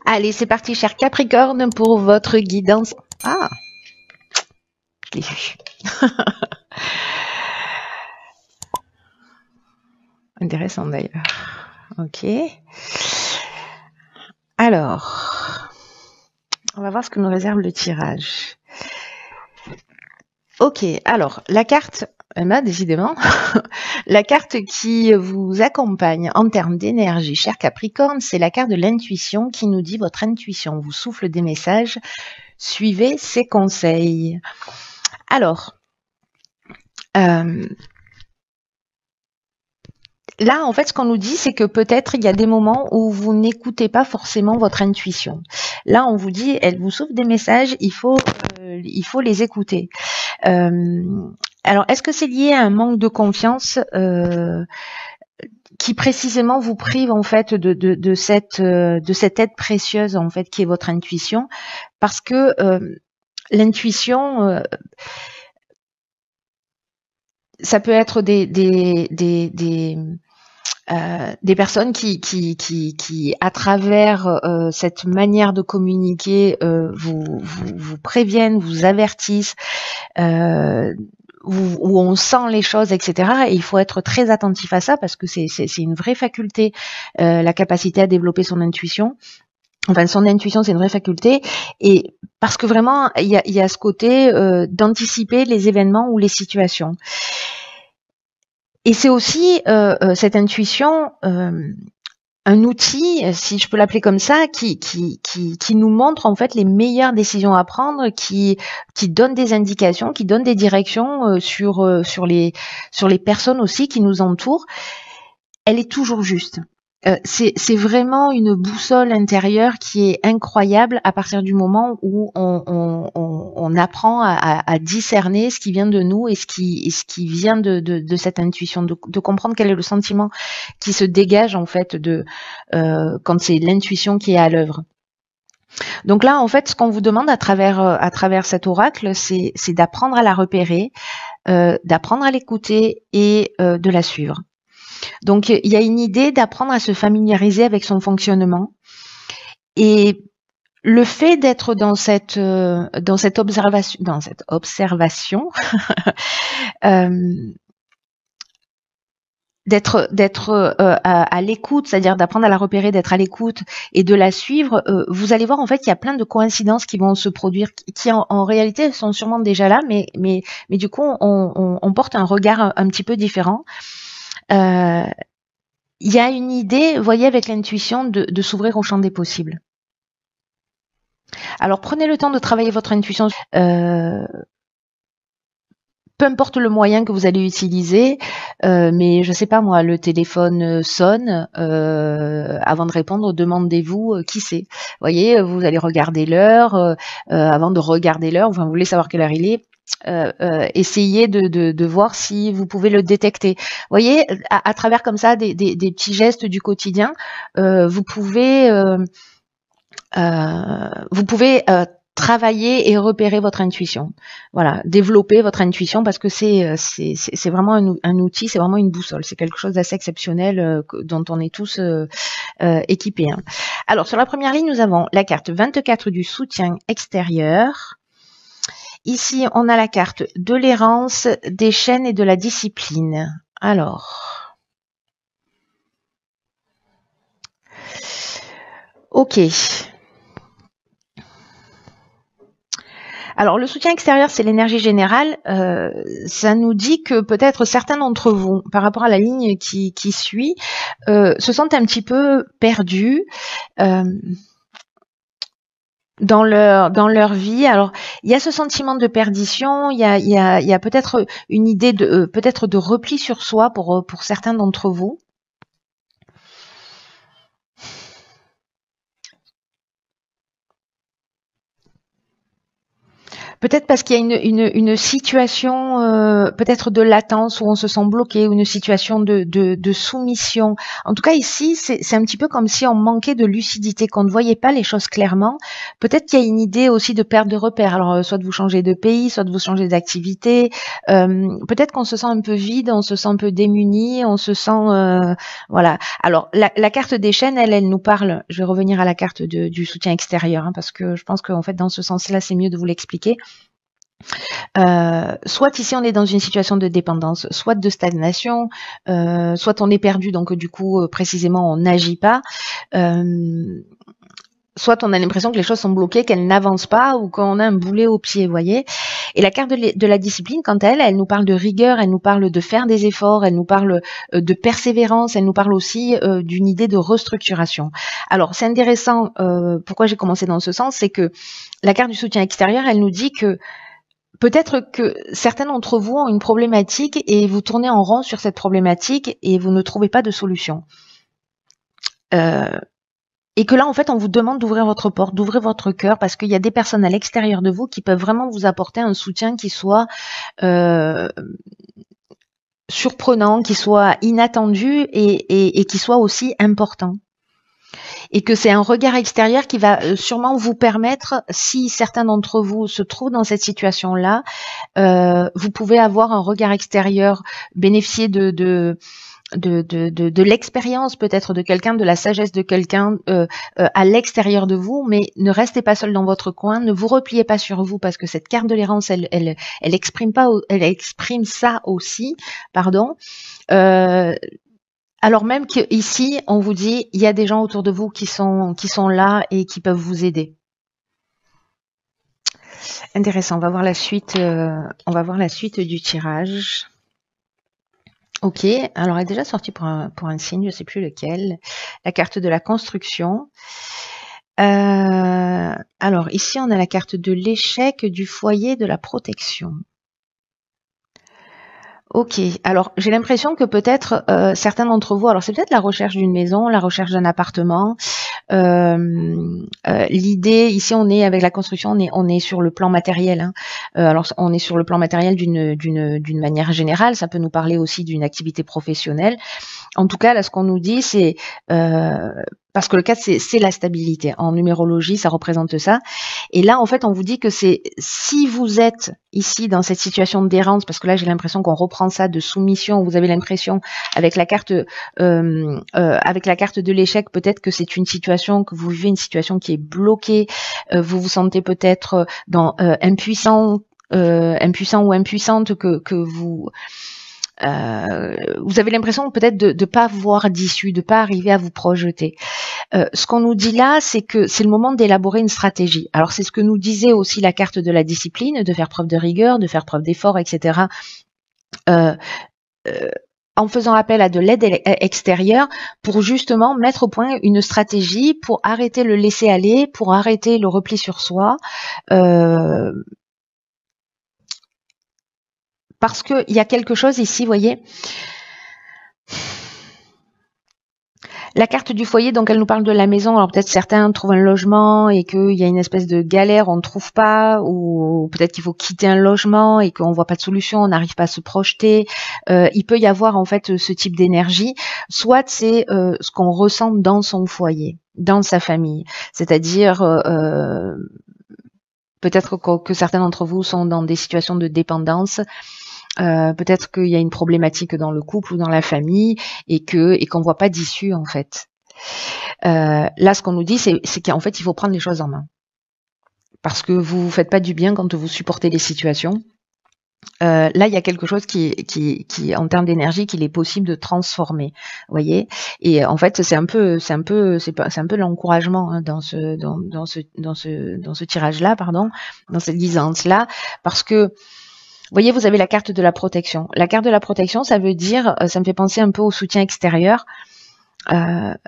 Allez, c'est parti, cher Capricorne, pour votre guidance. Ah, je l'ai vu. Intéressant d'ailleurs. Ok. Alors, on va voir ce que nous réserve le tirage. Ok, alors, la carte, Emma, décidément, la carte qui vous accompagne en termes d'énergie, cher Capricorne, c'est la carte de l'intuition qui nous dit votre intuition vous souffle des messages, suivez ses conseils. Alors, là, en fait, ce qu'on nous dit, c'est que peut-être il y a des moments où vous n'écoutez pas forcément votre intuition. Là, on vous dit, elle vous souffle des messages, il faut les écouter. Alors, est-ce que c'est lié à un manque de confiance qui précisément vous prive en fait de cette aide précieuse en fait qui est votre intuition, parce que l'intuition, ça peut être des personnes qui à travers cette manière de communiquer vous préviennent, vous avertissent, où on sent les choses, etc. Et il faut être très attentif à ça parce que c'est une vraie faculté, la capacité à développer son intuition. Enfin, son intuition, c'est une vraie faculté, et parce que vraiment, il y a ce côté d'anticiper les événements ou les situations. Et c'est aussi cette intuition, un outil, si je peux l'appeler comme ça, qui nous montre en fait les meilleures décisions à prendre, qui donne des indications, qui donne des directions sur les personnes aussi qui nous entourent. Elle est toujours juste. C'est vraiment une boussole intérieure qui est incroyable à partir du moment où on apprend à discerner ce qui vient de nous et ce qui vient de cette intuition, de comprendre quel est le sentiment qui se dégage en fait quand c'est l'intuition qui est à l'œuvre. Donc là, en fait, ce qu'on vous demande à travers cet oracle, c'est d'apprendre à la repérer, d'apprendre à l'écouter et de la suivre. Donc, il y a une idée d'apprendre à se familiariser avec son fonctionnement. Et le fait d'être dans cette observation, d'être à l'écoute, c'est-à-dire d'apprendre à la repérer, d'être à l'écoute et de la suivre, vous allez voir en fait qu'il y a plein de coïncidences qui vont se produire, qui en réalité sont sûrement déjà là, mais du coup on porte un regard un petit peu différent. Il y a une idée, voyez, avec l'intuition, de s'ouvrir au champ des possibles. Alors prenez le temps de travailler votre intuition. Peu importe le moyen que vous allez utiliser, mais je sais pas moi, le téléphone sonne, avant de répondre, demandez-vous qui c'est. Vous voyez, vous allez regarder l'heure, avant de regarder l'heure, enfin, vous voulez savoir quelle heure il est. Essayez de voir si vous pouvez le détecter. Vous voyez, à travers comme ça des petits gestes du quotidien, vous pouvez travailler et repérer votre intuition. Voilà, développer votre intuition parce que c'est vraiment un outil, c'est vraiment une boussole. C'est quelque chose d'assez exceptionnel dont on est tous équipés. Hein. Alors, sur la première ligne, nous avons la carte 24 du soutien extérieur. Ici, on a la carte de l'errance, des chaînes et de la discipline. Alors, ok. Alors, le soutien extérieur, c'est l'énergie générale. Ça nous dit que peut-être certains d'entre vous, par rapport à la ligne qui suit, se sentent un petit peu perdus dans leur vie. Alors, il y a ce sentiment de perdition, il y a peut-être une idée de peut-être de repli sur soi pour certains d'entre vous. Peut-être parce qu'il y a une situation peut-être de latence où on se sent bloqué, ou une situation de soumission. En tout cas ici, c'est un petit peu comme si on manquait de lucidité, qu'on ne voyait pas les choses clairement. Peut-être qu'il y a une idée aussi de perte de repères. Alors soit de vous changer de pays, soit de vous changer d'activité. Peut-être qu'on se sent un peu vide, on se sent un peu démuni, on se sent voilà. Alors la carte des chaînes, elle nous parle. Je vais revenir à la carte du soutien extérieur, hein, parce que je pense qu'en fait dans ce sens-là, c'est mieux de vous l'expliquer. Soit ici on est dans une situation de dépendance, soit de stagnation, soit on est perdu, donc du coup précisément on n'agit pas, soit on a l'impression que les choses sont bloquées, qu'elles n'avancent pas, ou qu'on a un boulet au pied, vous voyez. Et la carte de la discipline, quant à elle, elle nous parle de rigueur, elle nous parle de faire des efforts, elle nous parle de persévérance, elle nous parle aussi d'une idée de restructuration. Alors c'est intéressant, pourquoi j'ai commencé dans ce sens, c'est que la carte du soutien extérieur, elle nous dit que peut-être que certains d'entre vous ont une problématique et vous tournez en rond sur cette problématique et vous ne trouvez pas de solution. Et que là, en fait, on vous demande d'ouvrir votre porte, d'ouvrir votre cœur, parce qu'il y a des personnes à l'extérieur de vous qui peuvent vraiment vous apporter un soutien qui soit surprenant, qui soit inattendu et qui soit aussi important. Et que c'est un regard extérieur qui va sûrement vous permettre, si certains d'entre vous se trouvent dans cette situation-là, vous pouvez avoir un regard extérieur, bénéficier de l'expérience peut-être de quelqu'un, de la sagesse de quelqu'un à l'extérieur de vous, mais ne restez pas seul dans votre coin, ne vous repliez pas sur vous, parce que cette carte de l'errance, elle exprime pas, elle exprime ça aussi, pardon. Alors même qu'ici, on vous dit, il y a des gens autour de vous qui sont là et qui peuvent vous aider. Intéressant, on va voir la suite du tirage. Ok, alors elle est déjà sortie pour un signe, je ne sais plus lequel. La carte de la construction. Alors ici, on a la carte de l'échec, du foyer, de la protection. Ok, alors j'ai l'impression que peut-être certains d'entre vous, alors c'est peut-être la recherche d'une maison, la recherche d'un appartement. L'idée ici, on est avec la construction, on est sur le plan matériel. Hein. Alors on est sur le plan matériel d'une manière générale. Ça peut nous parler aussi d'une activité professionnelle. En tout cas, là, ce qu'on nous dit, c'est parce que le 4, c'est la stabilité. En numérologie, ça représente ça. Et là, en fait, on vous dit que c'est si vous êtes ici dans cette situation d'errance, parce que là, j'ai l'impression qu'on reprend ça de soumission. Vous avez l'impression avec la carte de l'échec, peut-être que c'est une situation que vous vivez, une situation qui est bloquée. Vous vous sentez peut-être impuissant ou impuissante, que vous avez l'impression peut-être de pas voir d'issue, de pas arriver à vous projeter. Ce qu'on nous dit là, c'est que c'est le moment d'élaborer une stratégie. Alors c'est ce que nous disait aussi la carte de la discipline, de faire preuve de rigueur, de faire preuve d'effort, etc. En faisant appel à de l'aide extérieure pour justement mettre au point une stratégie pour arrêter le laisser aller, pour arrêter le repli sur soi. Parce qu'il y a quelque chose ici, vous voyez, la carte du foyer, donc elle nous parle de la maison. Alors peut-être certains trouvent un logement et qu'il y a une espèce de galère, on ne trouve pas, ou peut-être qu'il faut quitter un logement et qu'on voit pas de solution, on n'arrive pas à se projeter. Il peut y avoir en fait ce type d'énergie. Soit c'est ce qu'on ressent dans son foyer, dans sa famille, c'est-à-dire peut-être que certains d'entre vous sont dans des situations de dépendance. Peut-être qu'il y a une problématique dans le couple ou dans la famille et qu'on voit pas d'issue en fait. Là, ce qu'on nous dit, c'est qu'en fait, il faut prendre les choses en main parce que vous faites pas du bien quand vous supportez les situations. Là, il y a quelque chose qui en termes d'énergie, qu'il est possible de transformer, vous voyez. Et en fait, c'est un peu l'encouragement hein, dans ce tirage-là, pardon, dans cette guisance-là, parce que vous voyez, vous avez la carte de la protection. La carte de la protection, ça veut dire, ça me fait penser un peu au soutien extérieur. Ça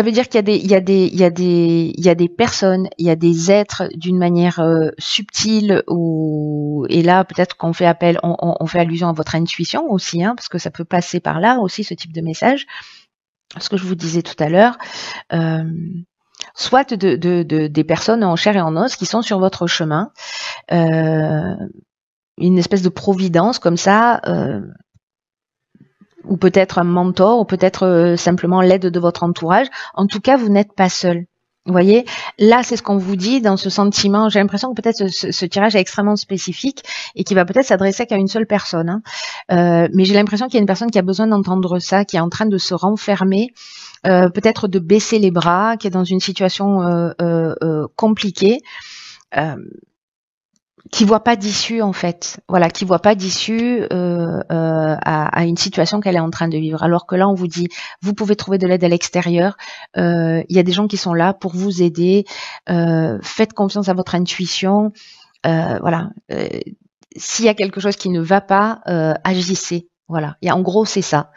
veut dire qu'il y a des personnes, il y a des êtres d'une manière subtile et là peut-être qu'on fait appel, on fait allusion à votre intuition aussi, hein, parce que ça peut passer par là aussi ce type de message. Ce que je vous disais tout à l'heure. soit des personnes en chair et en os qui sont sur votre chemin, une espèce de providence comme ça, ou peut-être un mentor, ou peut-être simplement l'aide de votre entourage. En tout cas, vous n'êtes pas seul. Vous voyez, là, c'est ce qu'on vous dit dans ce sentiment. J'ai l'impression que peut-être ce tirage est extrêmement spécifique et qui va peut-être s'adresser qu'à une seule personne. Hein. Mais j'ai l'impression qu'il y a une personne qui a besoin d'entendre ça, qui est en train de se renfermer, peut-être de baisser les bras, qui est dans une situation compliquée. Qui voit pas d'issue en fait, voilà, qui voit pas d'issue à une situation qu'elle est en train de vivre. Alors que là, on vous dit, vous pouvez trouver de l'aide à l'extérieur. Il y a des gens qui sont là pour vous aider. Faites confiance à votre intuition. Voilà. S'il y a quelque chose qui ne va pas, agissez. Voilà. Et en gros, c'est ça.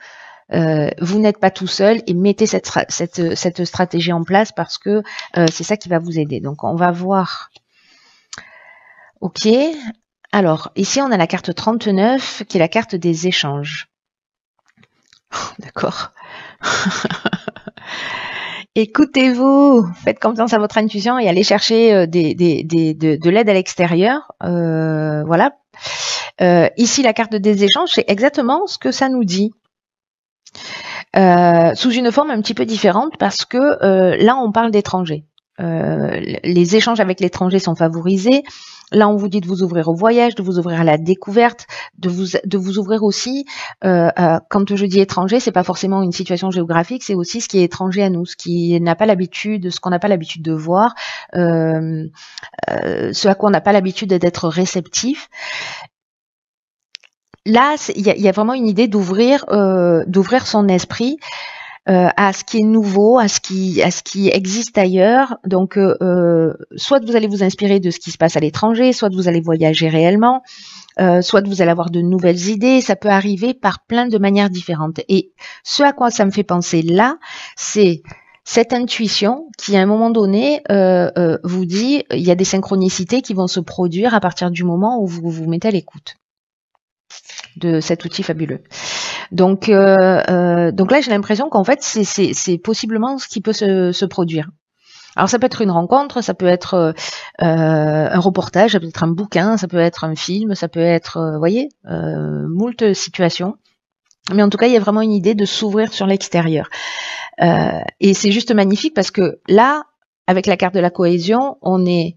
Vous n'êtes pas tout seul et mettez cette stratégie en place parce que c'est ça qui va vous aider. Donc, on va voir. Ok, alors ici on a la carte 39 qui est la carte des échanges. D'accord. Écoutez-vous, faites confiance à votre intuition et allez chercher de l'aide à l'extérieur. Voilà. Ici la carte des échanges, c'est exactement ce que ça nous dit. Sous une forme un petit peu différente parce que là on parle d'étrangers. Les échanges avec l'étranger sont favorisés. Là, on vous dit de vous ouvrir au voyage, de vous ouvrir à la découverte, de vous ouvrir aussi. Quand je dis étranger, c'est pas forcément une situation géographique, c'est aussi ce qui est étranger à nous, ce qui n'a pas l'habitude, ce qu'on n'a pas l'habitude de voir, ce à quoi on n'a pas l'habitude d'être réceptif. Là, il y a vraiment une idée d'ouvrir son esprit. À ce qui est nouveau, à ce qui existe ailleurs. Donc, soit vous allez vous inspirer de ce qui se passe à l'étranger, soit vous allez voyager réellement, soit vous allez avoir de nouvelles idées. Ça peut arriver par plein de manières différentes. Et ce à quoi ça me fait penser là, c'est cette intuition qui, à un moment donné, vous dit il y a des synchronicités qui vont se produire à partir du moment où vous vous mettez à l'écoute de cet outil fabuleux. Donc là, j'ai l'impression qu'en fait, c'est possiblement ce qui peut se produire. Alors, ça peut être une rencontre, ça peut être un reportage, ça peut être un bouquin, ça peut être un film, ça peut être, voyez, moult situations. Mais en tout cas, il y a vraiment une idée de s'ouvrir sur l'extérieur. Et c'est juste magnifique parce que là, avec la carte de la cohésion, on est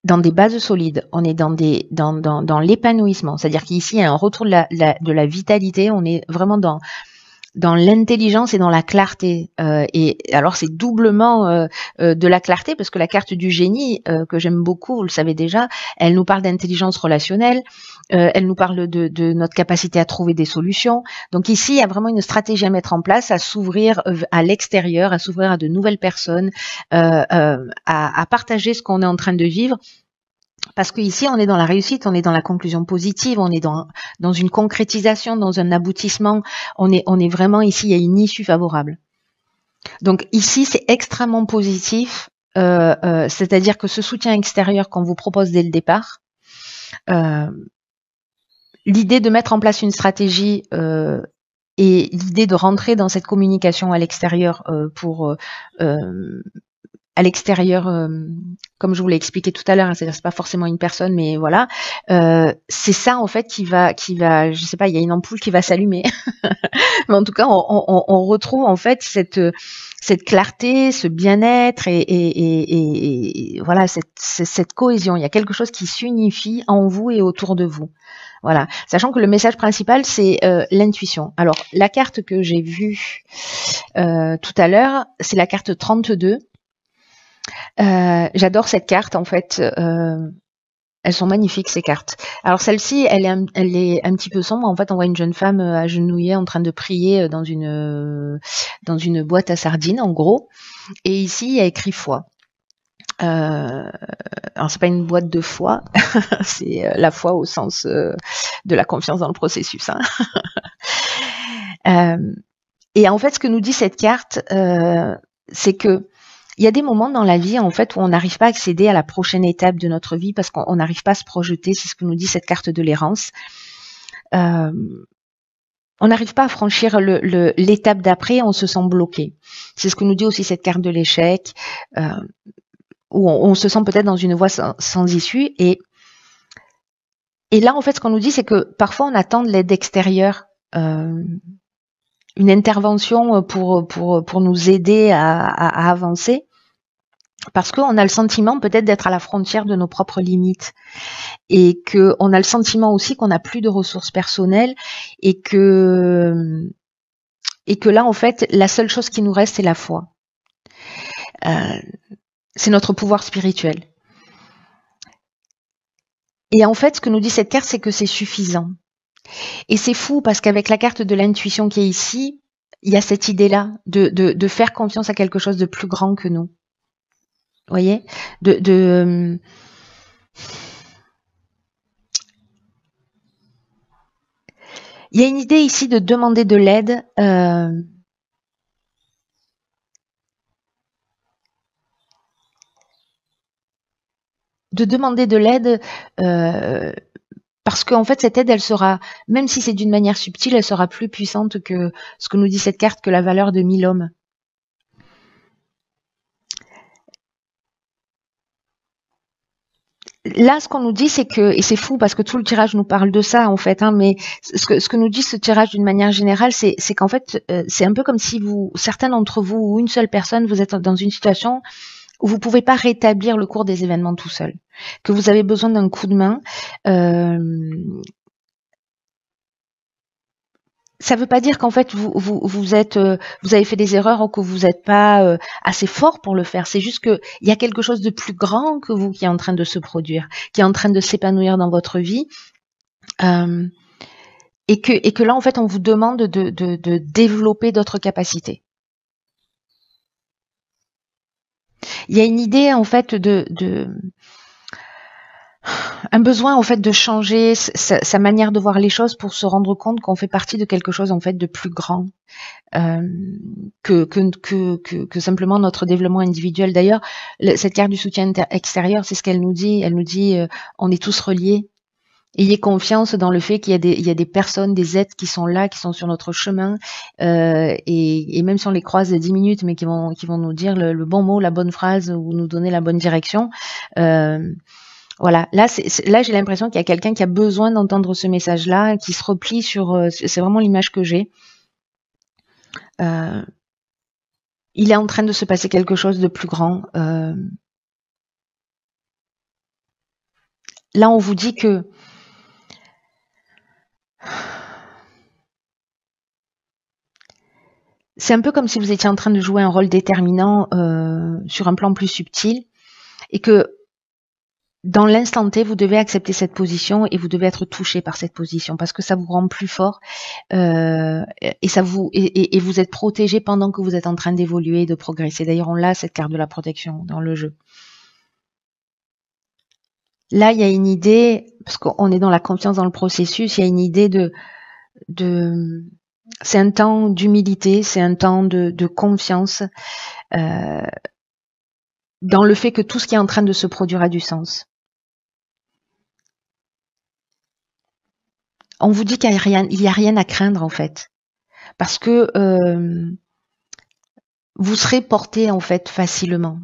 dans des bases solides, on est dans l'épanouissement, c'est-à-dire qu'ici il y a un retour de la vitalité, on est vraiment dans l'intelligence et dans la clarté. Et alors c'est doublement de la clarté parce que la carte du génie que j'aime beaucoup, vous le savez déjà, elle nous parle d'intelligence relationnelle, elle nous parle de notre capacité à trouver des solutions. Donc ici il y a vraiment une stratégie à mettre en place, à s'ouvrir à l'extérieur, à s'ouvrir à de nouvelles personnes, à partager ce qu'on est en train de vivre. Parce qu'ici, on est dans la réussite, on est dans la conclusion positive, on est dans une concrétisation, dans un aboutissement. On est vraiment ici, il y a une issue favorable. Donc ici, c'est extrêmement positif, c'est-à-dire que ce soutien extérieur qu'on vous propose dès le départ, l'idée de mettre en place une stratégie et l'idée de rentrer dans cette communication à l'extérieur à l'extérieur, comme je vous l'ai expliqué tout à l'heure, c'est-à-dire c'est pas forcément une personne, mais voilà, c'est ça en fait qui va, je sais pas, il y a une ampoule qui va s'allumer, mais en tout cas, on retrouve en fait cette clarté, ce bien-être et voilà cette cohésion. Il y a quelque chose qui s'unifie en vous et autour de vous. Voilà, sachant que le message principal c'est l'intuition. Alors la carte que j'ai vue tout à l'heure, c'est la carte 32. J'adore cette carte en fait. Elles sont magnifiques ces cartes. Alors celle-ci, elle est un petit peu sombre. En fait, on voit une jeune femme agenouillée en train de prier dans une boîte à sardines, en gros. Et ici, il y a écrit foi. Alors c'est pas une boîte de foi, c'est la foi au sens de la confiance dans le processus. Hein. Et en fait, ce que nous dit cette carte, c'est que il y a des moments dans la vie en fait où on n'arrive pas à accéder à la prochaine étape de notre vie parce qu'on n'arrive pas à se projeter. C'est ce que nous dit cette carte de l'errance. on n'arrive pas à franchir l'étape d'après, on se sent bloqué. C'est ce que nous dit aussi cette carte de l'échec, où on se sent peut-être dans une voie sans issue. Et là, en fait, ce qu'on nous dit, c'est que parfois on attend de l'aide extérieure, une intervention pour nous aider à avancer, parce qu'on a le sentiment peut-être d'être à la frontière de nos propres limites, et qu'on a le sentiment aussi qu'on n'a plus de ressources personnelles, et que là, en fait, la seule chose qui nous reste, c'est la foi. C'est notre pouvoir spirituel. Et en fait, ce que nous dit cette carte, c'est que c'est suffisant. Et c'est fou parce qu'avec la carte de l'intuition qui est ici, il y a cette idée-là de faire confiance à quelque chose de plus grand que nous. Vous voyez, il y a une idée ici de demander de l'aide. De demander de l'aide parce qu'en fait cette aide, elle sera, même si c'est d'une manière subtile, elle sera plus puissante que ce que nous dit cette carte, que la valeur de 1000 hommes. Là, ce qu'on nous dit, c'est que, et c'est fou parce que tout le tirage nous parle de ça en fait, hein, mais ce que nous dit ce tirage d'une manière générale, c'est qu'en fait, c'est un peu comme si certains d'entre vous ou une seule personne, vous êtes dans une situation où vous pouvez pas rétablir le cours des événements tout seul, que vous avez besoin d'un coup de main. Ça veut pas dire qu'en fait vous avez fait des erreurs ou que vous n'êtes pas assez fort pour le faire. C'est juste que il y a quelque chose de plus grand que vous qui est en train de se produire, qui est en train de s'épanouir dans votre vie, et que là en fait on vous demande de développer d'autres capacités. Il y a une idée en fait un besoin en fait de changer sa manière de voir les choses pour se rendre compte qu'on fait partie de quelque chose en fait de plus grand que simplement notre développement individuel. D'ailleurs, cette carte du soutien extérieur, c'est ce qu'elle nous dit. Elle nous dit on est tous reliés. Ayez confiance dans le fait qu'il y a des personnes, des êtres qui sont là, qui sont sur notre chemin, et même si on les croise 10 minutes, mais qui vont nous dire le bon mot, la bonne phrase ou nous donner la bonne direction. Voilà, là j'ai l'impression qu'il y a quelqu'un qui a besoin d'entendre ce message-là, qui se replie sur. C'est vraiment l'image que j'ai. Il est en train de se passer quelque chose de plus grand. Là, on vous dit que c'est un peu comme si vous étiez en train de jouer un rôle déterminant sur un plan plus subtil, et que dans l'instant T, vous devez accepter cette position et vous devez être touché par cette position parce que ça vous rend plus fort, et vous êtes protégé pendant que vous êtes en train d'évoluer et de progresser. D'ailleurs, on l'a, cette carte de la protection dans le jeu. Là, il y a une idée, parce qu'on est dans la confiance dans le processus, il y a une idée c'est un temps d'humilité, c'est un temps de confiance dans le fait que tout ce qui est en train de se produire a du sens. On vous dit qu'il n'y a rien à craindre en fait, parce que vous serez porté en fait facilement.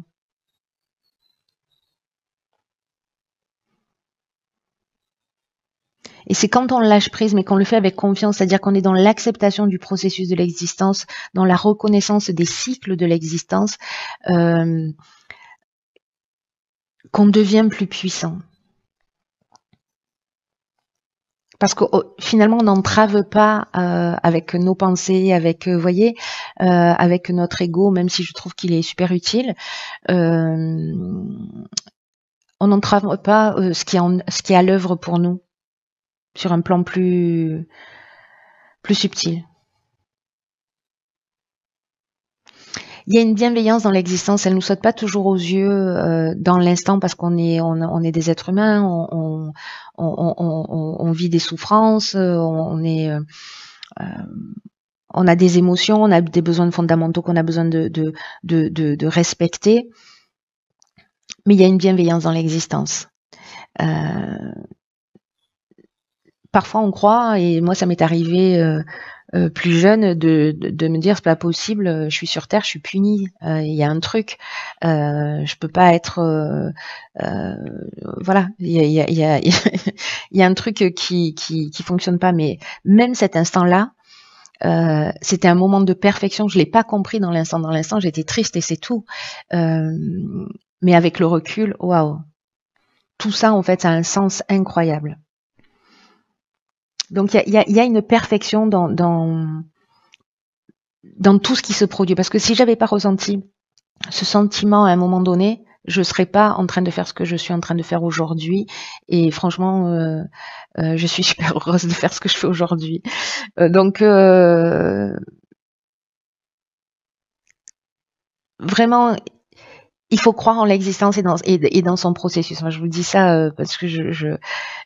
Et c'est quand on lâche prise, mais qu'on le fait avec confiance, c'est-à-dire qu'on est dans l'acceptation du processus de l'existence, dans la reconnaissance des cycles de l'existence, qu'on devient plus puissant. Parce que finalement, on n'entrave pas avec nos pensées, avec, voyez, avec notre ego, même si je trouve qu'il est super utile. On n'entrave pas ce qui est à l'œuvre pour nous sur un plan plus subtil. Il y a une bienveillance dans l'existence, elle nous saute pas toujours aux yeux dans l'instant parce qu'on est des êtres humains, on vit des souffrances, on a des émotions, on a des besoins fondamentaux qu'on a besoin de respecter, mais il y a une bienveillance dans l'existence. Parfois on croit, et moi ça m'est arrivé plus jeune de me dire c'est pas possible, je suis sur Terre, je suis punie, il y a un truc, je peux pas être, voilà, il y a un truc qui fonctionne pas. Mais même cet instant-là, c'était un moment de perfection. Je l'ai pas compris dans l'instant. Dans l'instant, j'étais triste et c'est tout. Mais avec le recul, waouh, tout ça en fait, ça a un sens incroyable. Donc il y a une perfection dans tout ce qui se produit. Parce que si j'avais pas ressenti ce sentiment à un moment donné, je serais pas en train de faire ce que je suis en train de faire aujourd'hui. Et franchement, je suis super heureuse de faire ce que je fais aujourd'hui. Donc vraiment, il faut croire en l'existence et dans son processus. Enfin, je vous dis ça parce que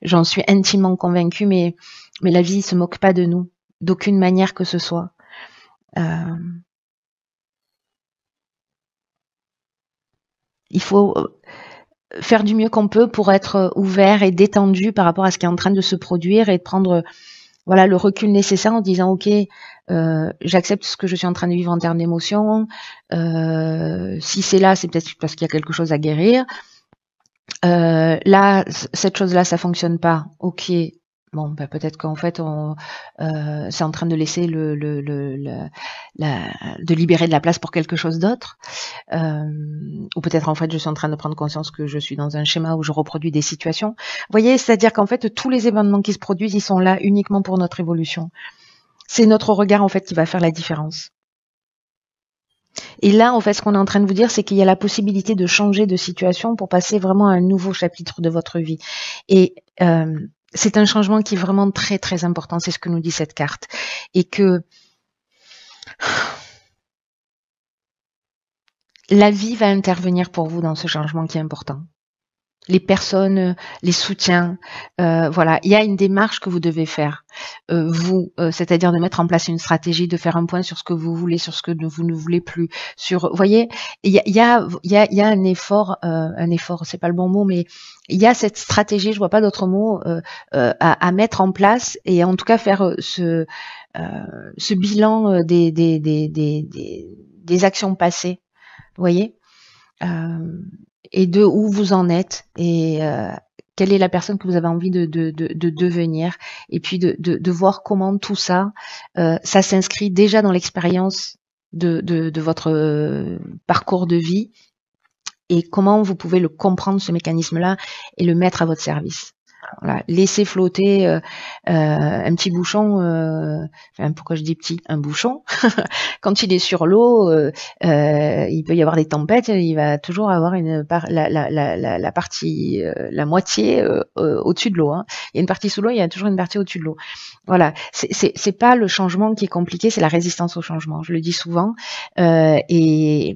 j'en suis intimement convaincue, mais la vie se moque pas de nous, d'aucune manière que ce soit. Il faut faire du mieux qu'on peut pour être ouvert et détendu par rapport à ce qui est en train de se produire et de prendre voilà le recul nécessaire en disant ok, j'accepte ce que je suis en train de vivre en termes d'émotions. Si c'est là, c'est peut-être parce qu'il y a quelque chose à guérir. Là, cette chose-là, ça fonctionne pas. Ok. Bon, bah, peut-être qu'en fait, c'est en train de laisser de libérer de la place pour quelque chose d'autre. Ou peut-être en fait, je suis en train de prendre conscience que je suis dans un schéma où je reproduis des situations. Vous voyez, c'est-à-dire qu'en fait, tous les événements qui se produisent, ils sont là uniquement pour notre évolution. C'est notre regard en fait qui va faire la différence. Et là, en fait, ce qu'on est en train de vous dire, c'est qu'il y a la possibilité de changer de situation pour passer vraiment à un nouveau chapitre de votre vie. Et c'est un changement qui est vraiment très, très important. C'est ce que nous dit cette carte. Et que la vie va intervenir pour vous dans ce changement qui est important. Les personnes, les soutiens, voilà, il y a une démarche que vous devez faire, vous, c'est-à-dire de mettre en place une stratégie, de faire un point sur ce que vous voulez, sur ce que vous ne voulez plus, sur, vous voyez, il y a un effort, c'est pas le bon mot, mais il y a cette stratégie, je vois pas d'autre mot, à mettre en place et en tout cas faire ce bilan des actions passées, vous voyez. Et de où vous en êtes et quelle est la personne que vous avez envie de devenir et puis de voir comment tout ça, ça s'inscrit déjà dans l'expérience de votre parcours de vie et comment vous pouvez le comprendre, ce mécanisme-là, et le mettre à votre service. Voilà, laisser flotter un petit bouchon, enfin, pourquoi je dis petit, un bouchon, quand il est sur l'eau, il peut y avoir des tempêtes, il va toujours avoir la partie, la moitié au-dessus de l'eau. Hein. Il y a une partie sous l'eau, il y a toujours une partie au-dessus de l'eau. Voilà, c'est pas le changement qui est compliqué, c'est la résistance au changement. Je le dis souvent, et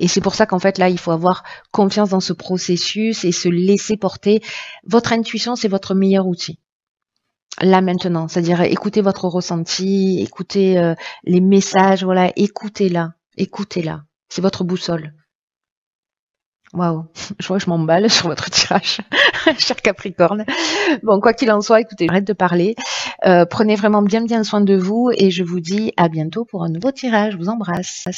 c'est pour ça qu'en fait, là, il faut avoir confiance dans ce processus et se laisser porter. Votre intuition, c'est votre meilleur outil. Là, maintenant, c'est-à-dire écoutez votre ressenti, écoutez les messages, voilà, écoutez-la, écoutez-la. C'est votre boussole. Waouh, je vois que je m'emballe sur votre tirage, cher Capricorne. Bon, quoi qu'il en soit, écoutez, j'arrête de parler. Prenez vraiment bien soin de vous et je vous dis à bientôt pour un nouveau tirage. Je vous embrasse.